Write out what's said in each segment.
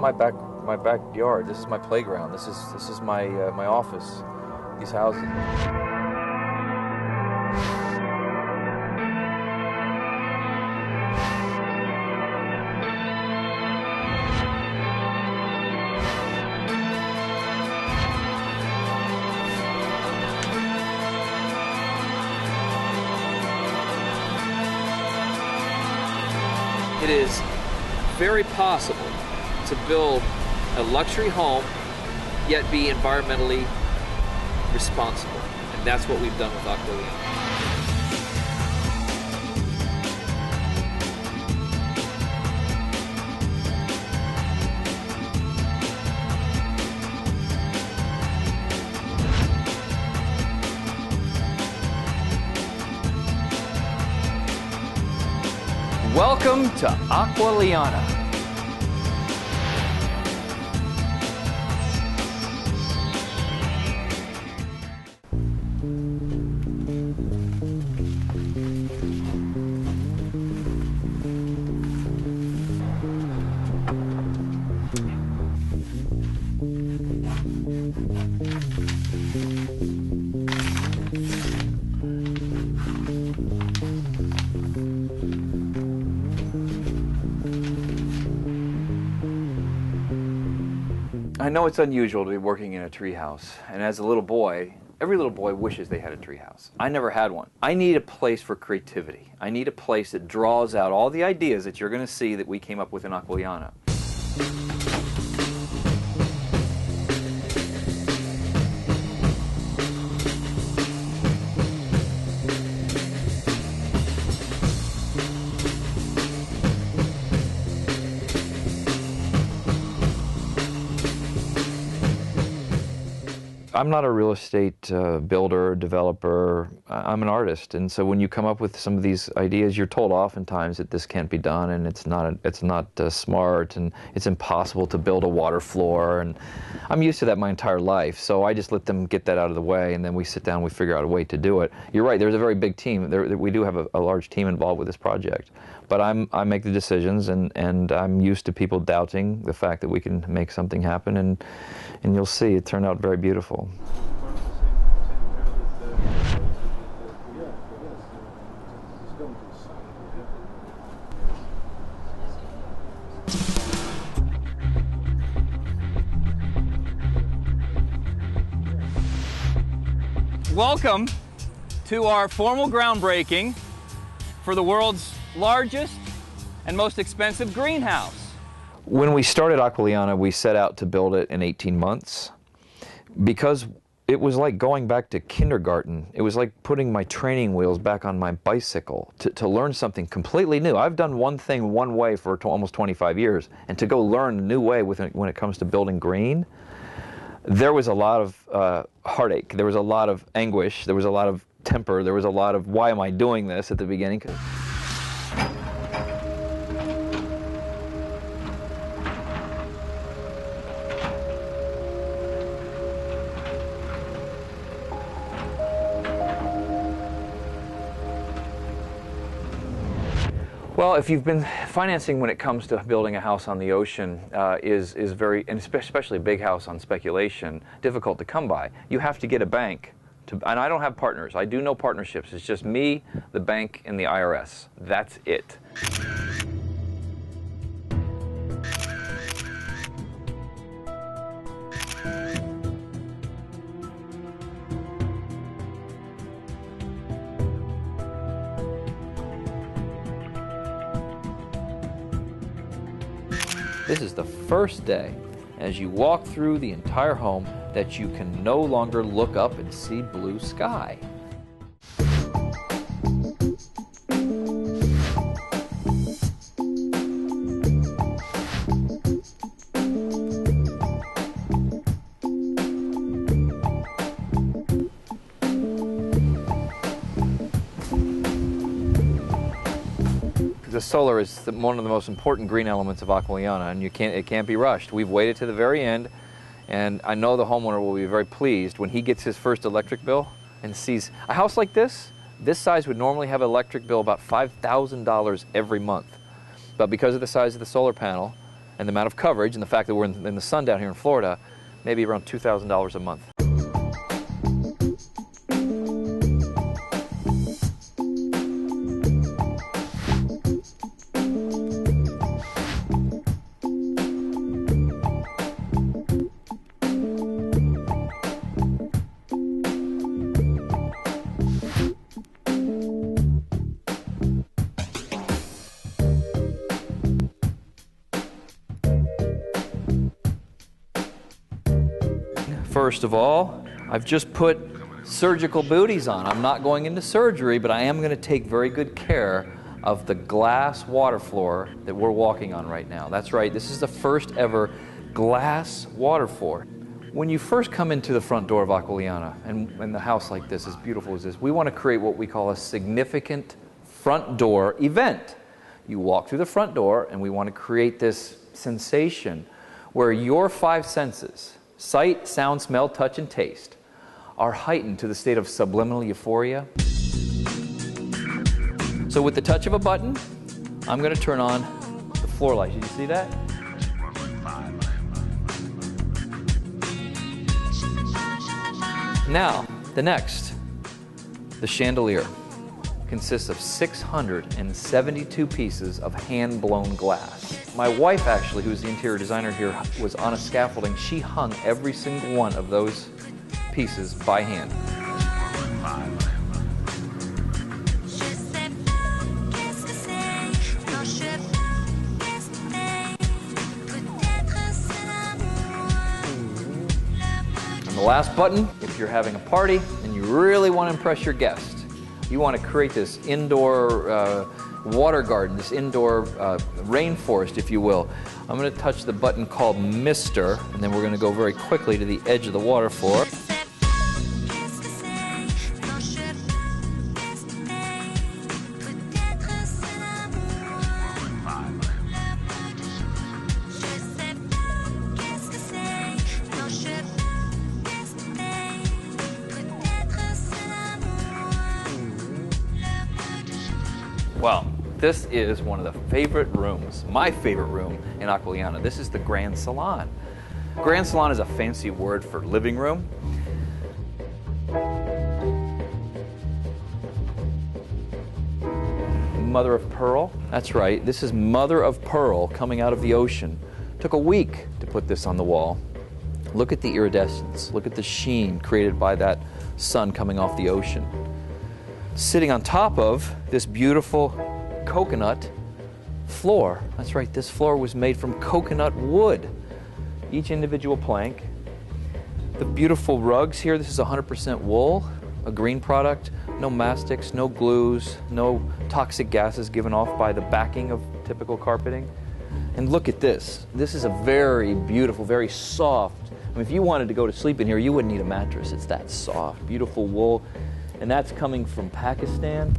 my backyard. This is my playground. This is my my office. These houses. It is very possible to build a luxury home yet be environmentally responsible. And that's what we've done with Acqua Liana. Welcome to Acqua Liana. I know it's unusual to be working in a treehouse, and as a little boy, every little boy wishes they had a treehouse. I never had one. I need a place for creativity. I need a place that draws out all the ideas that you're going to see that we came up with in Acqua Liana. I'm not a real estate builder, developer. I'm an artist, and so when you come up with some of these ideas, you're told oftentimes that this can't be done, and it's not smart, and it's impossible to build a water floor. And I'm used to that my entire life, so I just let them get that out of the way, and then we sit down and we figure out a way to do it. You're right. There's a very big team. We do have a large team involved with this project, but I make the decisions, and I'm used to people doubting the fact that we can make something happen, and you'll see it turned out very beautiful. Welcome to our formal groundbreaking for the world's largest and most expensive greenhouse. When we started Acqua Liana, we set out to build it in 18 months because it was like going back to kindergarten. It was like putting my training wheels back on my bicycle to learn something completely new. I've done one thing one way for almost 25 years, and to go learn a new way when it comes to building green, there was a lot of heartache. There was a lot of anguish. There was a lot of temper. There was a lot of, why am I doing this at the beginning? Well, if you've been financing when it comes to building a house on the ocean is very, and especially a big house on speculation, difficult to come by. You have to get a bank. And I don't have partners. I do no partnerships. It's just me, the bank, and the IRS. That's it. This is the first day, as you walk through the entire home, that you can no longer look up and see blue sky. The solar is one of the most important green elements of Acqua Liana, and it can't be rushed. We've waited to the very end, and I know the homeowner will be very pleased when he gets his first electric bill and sees a house like this. This size would normally have an electric bill about $5,000 every month, but because of the size of the solar panel, and the amount of coverage and the fact that we're in the sun down here in Florida, maybe around $2,000 a month. First of all, I've just put surgical booties on. I'm not going into surgery, but I am going to take very good care of the glass water floor that we're walking on right now. That's right, this is the first ever glass water floor. When you first come into the front door of Acqua Liana, and the house like this, as beautiful as this, we want to create what we call a significant front door event. You walk through the front door, and we want to create this sensation where your five senses, sight, sound, smell, touch, and taste, are heightened to the state of subliminal euphoria. So with the touch of a button, I'm going to turn on the floor lights. Did you see that? Now, the chandelier consists of 672 pieces of hand-blown glass. My wife, actually, who's the interior designer here, was on a scaffolding. She hung every single one of those pieces by hand. And the last button, if you're having a party and you really want to impress your guests, you want to create this indoor water garden, this indoor rainforest, if you will. I'm going to touch the button called Mister, and then we're going to go very quickly to the edge of the water floor. Well, this is one of the favorite rooms, my favorite room in Acqua Liana. This is the Grand Salon. Grand Salon is a fancy word for living room. Mother of pearl. That's right, this is mother of pearl coming out of the ocean. Took a week to put this on the wall. Look at the iridescence. Look at the sheen created by that sun coming off the ocean. Sitting on top of this beautiful coconut floor. That's right, this floor was made from coconut wood. Each individual plank. The beautiful rugs here, this is 100% wool, a green product. No mastics, no glues, no toxic gases given off by the backing of typical carpeting. And look at this. This is a very beautiful, very soft. I mean, if you wanted to go to sleep in here, you wouldn't need a mattress. It's that soft, beautiful wool. And that's coming from Pakistan.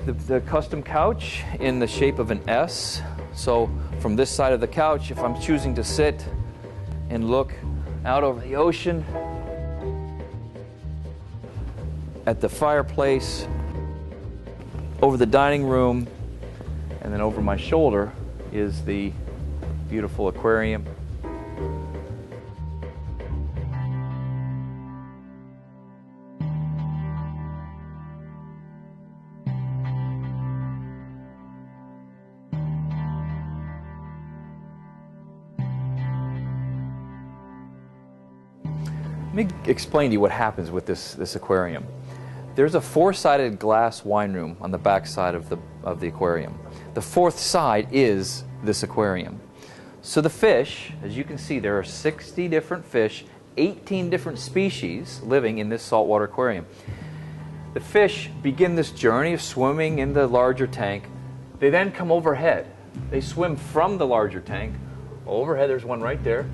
The custom couch in the shape of an S. So from this side of the couch, if I'm choosing to sit and look out over the ocean, at the fireplace, over the dining room, and then over my shoulder is the beautiful aquarium. Let me explain to you what happens with this aquarium. There's a four-sided glass wine room on the back side of the aquarium. The fourth side is this aquarium. So the fish, as you can see, there are 60 different fish, 18 different species living in this saltwater aquarium. The fish begin this journey of swimming in the larger tank. They then come overhead. They swim from the larger tank. Overhead, there's one right there.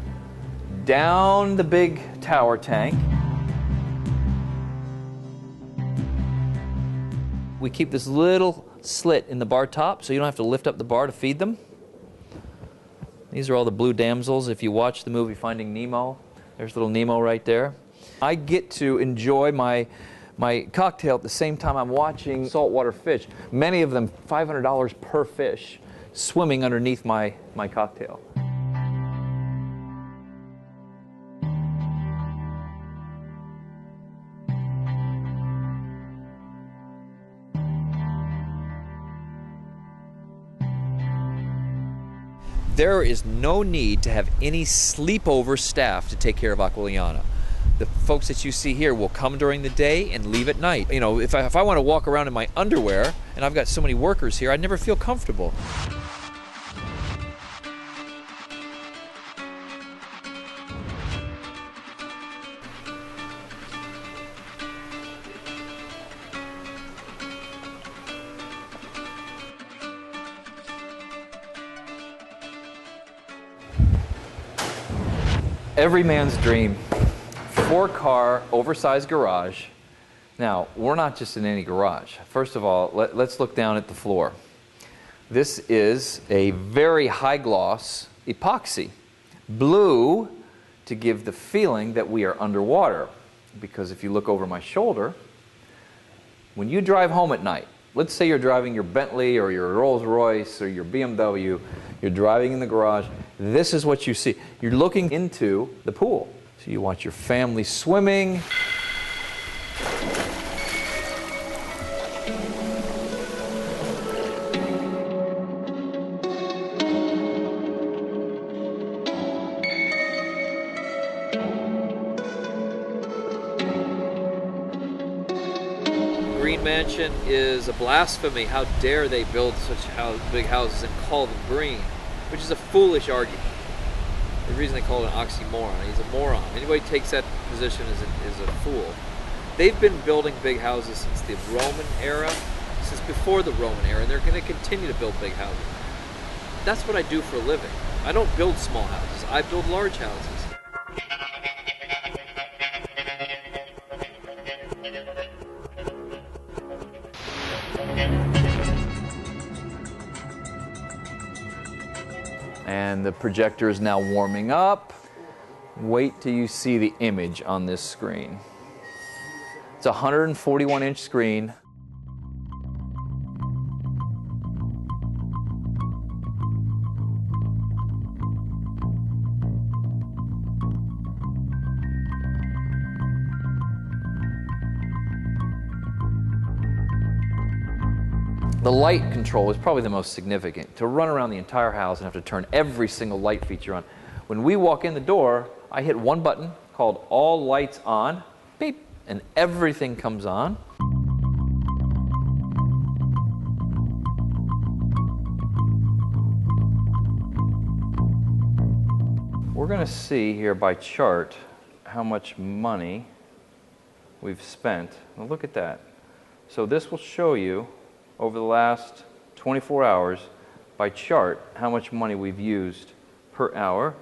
Down the big tower tank. We keep this little slit in the bar top so you don't have to lift up the bar to feed them. These are all the blue damsels. If you watch the movie Finding Nemo, there's little Nemo right there. I get to enjoy my cocktail at the same time I'm watching saltwater fish. Many of them $500 per fish. swimming underneath my cocktail. There is no need to have any sleepover staff to take care of Acqua Liana. The folks that you see here will come during the day and leave at night. You know, if I want to walk around in my underwear, and I've got so many workers here, I'd never feel comfortable. Every man's dream. 4-car, oversized garage. Now, we're not just in any garage. First of all, let's look down at the floor. This is a very high gloss epoxy. Blue to give the feeling that we are underwater. Because if you look over my shoulder, when you drive home at night, let's say you're driving your Bentley or your Rolls Royce or your BMW, you're driving in the garage, this is what you see. You're looking into the pool. So you watch your family swimming. Green Mansion is a blasphemy. How dare they build such big houses and call them green, which is a foolish argument. The reason they call it an oxymoron, he's a moron. Anybody who takes that position is a fool. They've been building big houses since the Roman era, since before the Roman era, and they're going to continue to build big houses. That's what I do for a living. I don't build small houses, I build large houses. And the projector is now warming up. Wait till you see the image on this screen. It's a 141-inch screen. The light control is probably the most significant. To run around the entire house and have to turn every single light feature on. When we walk in the door, I hit one button called All Lights On, beep, and everything comes on. We're going to see here by chart how much money we've spent. Now look at that. So this will show you over the last 24 hours by chart how much money we've used per hour.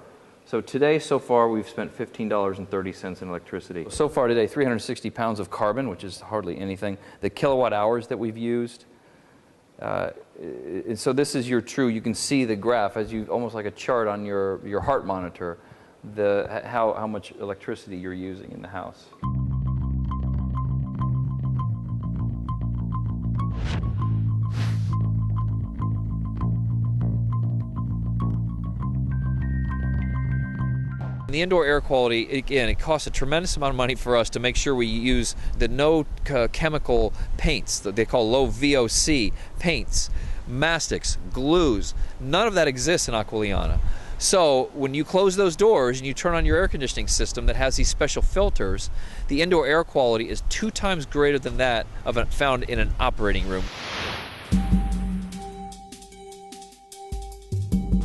So today, so far, we've spent $15.30 in electricity. So far today, 360 pounds of carbon, which is hardly anything. The kilowatt hours that we've used. And so this is your true, you can see the graph as you, almost like a chart on your heart monitor, how much electricity you're using in the house. The indoor air quality, again, it costs a tremendous amount of money for us to make sure we use the no chemical paints that they call low VOC paints, mastics, glues. None of that exists in Acqua Liana. So when you close those doors and you turn on your air conditioning system that has these special filters, the indoor air quality is 2 times greater than that found in an operating room.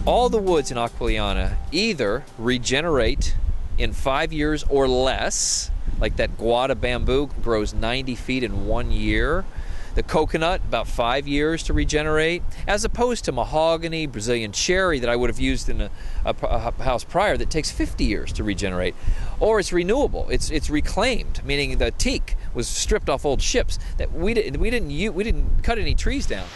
All the woods in Acqua Liana either regenerate in 5 years or less, like that guava bamboo grows 90 feet in 1 year. The coconut, about 5 years to regenerate, as opposed to mahogany, Brazilian cherry that I would have used in a house prior that takes 50 years to regenerate. Or it's renewable, it's reclaimed, meaning the teak was stripped off old ships. That we didn't cut any trees down.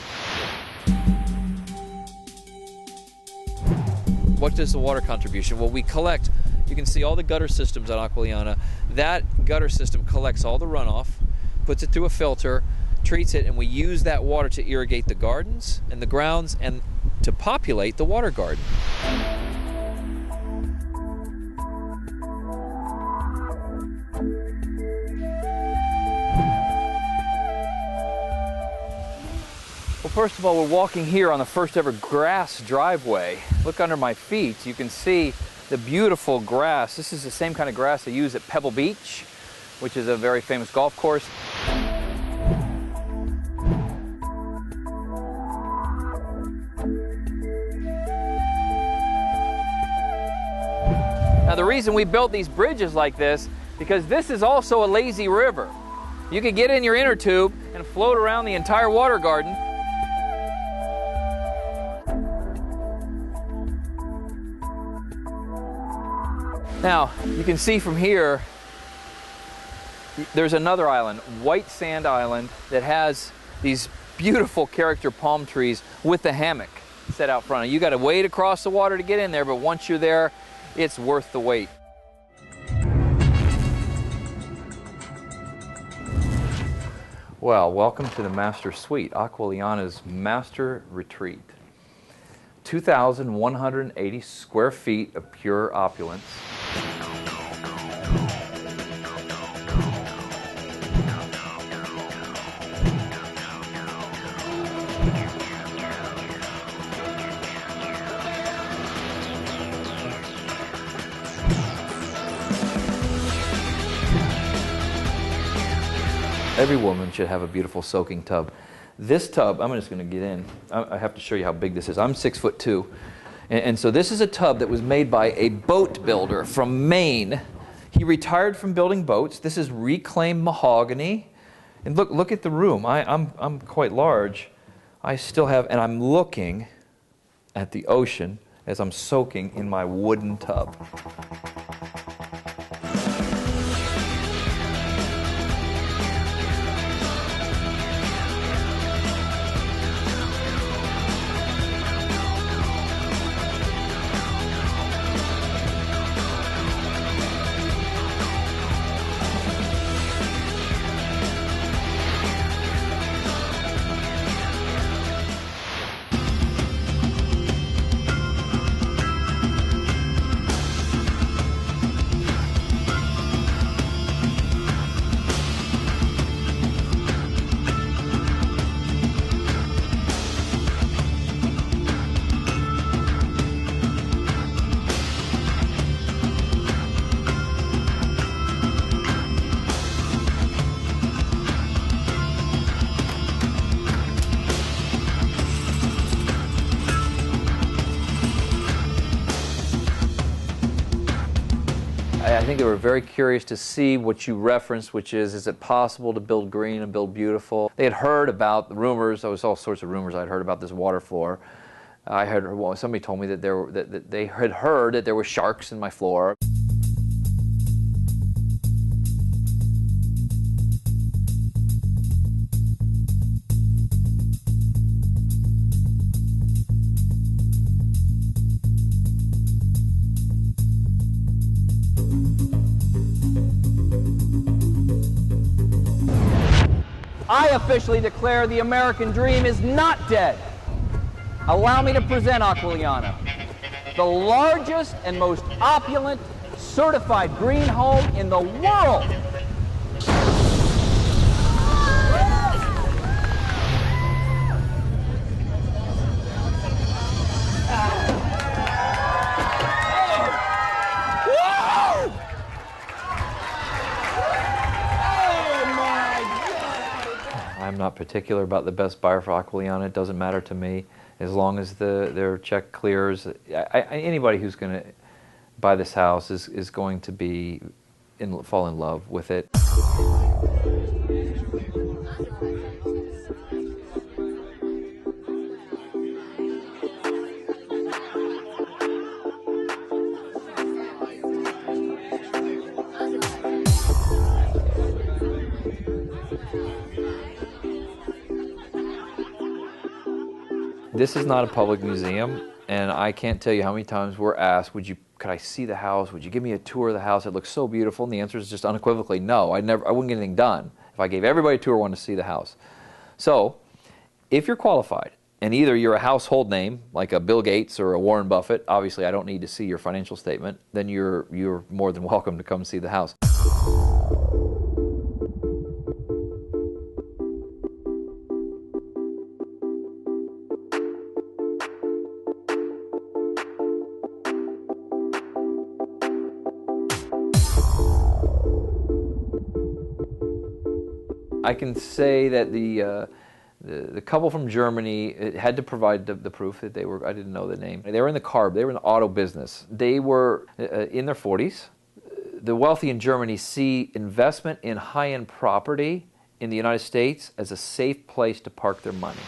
What is the water contribution? Well, we collect, you can see all the gutter systems on Acqua Liana. That gutter system collects all the runoff, puts it through a filter, treats it, and we use that water to irrigate the gardens and the grounds and to populate the water garden. Well, first of all, we're walking here on the first ever grass driveway. Look under my feet. You can see the beautiful grass. This is the same kind of grass they use at Pebble Beach, which is a very famous golf course. Now, the reason we built these bridges like this, because this is also a lazy river. You could get in your inner tube and float around the entire water garden. Now, you can see from here, there's another island, White Sand Island, that has these beautiful character palm trees with the hammock set out front. You got to wade across the water to get in there, but once you're there, it's worth the wait. Well, welcome to the Master Suite, Acqua Liana's Master Retreat. 2,180 square feet of pure opulence. Every woman should have a beautiful soaking tub. This tub, I'm just going to get in. I have to show you how big this is. I'm 6'2", and so this is a tub that was made by a boat builder from Maine. He retired from building boats. This is reclaimed mahogany, and look at the room. I'm quite large. I still have, and I'm looking at the ocean as I'm soaking in my wooden tub. I think they were very curious to see what you referenced, which is it possible to build green and build beautiful? They had heard about the rumors. There was all sorts of rumors I'd heard about this water floor. I had, well, somebody told me that that they had heard that there were sharks in my floor. I officially declare the American dream is not dead. Allow me to present Acqua Liana, the largest and most opulent certified green home in the world. I'm not particular about the best buyer for Acqua Liana. It doesn't matter to me as long as their check clears. Anybody who's going to buy this house is going to fall in love with it. This is not a public museum, and I can't tell you how many times we're asked, could I see the house? Would you give me a tour of the house? It looks so beautiful. And the answer is just unequivocally no. I wouldn't get anything done if I gave everybody a tour wanting to see the house. So, if you're qualified And either you're a household name, like a Bill Gates or a Warren Buffett, obviously I don't need to see your financial statement, then you're more than welcome to come see the house. I can say that the couple from Germany had to provide the proof that they were, I didn't know the name. They were in the car, they were in the auto business. They were in their 40s. The wealthy in Germany see investment in high-end property in the United States as a safe place to park their money.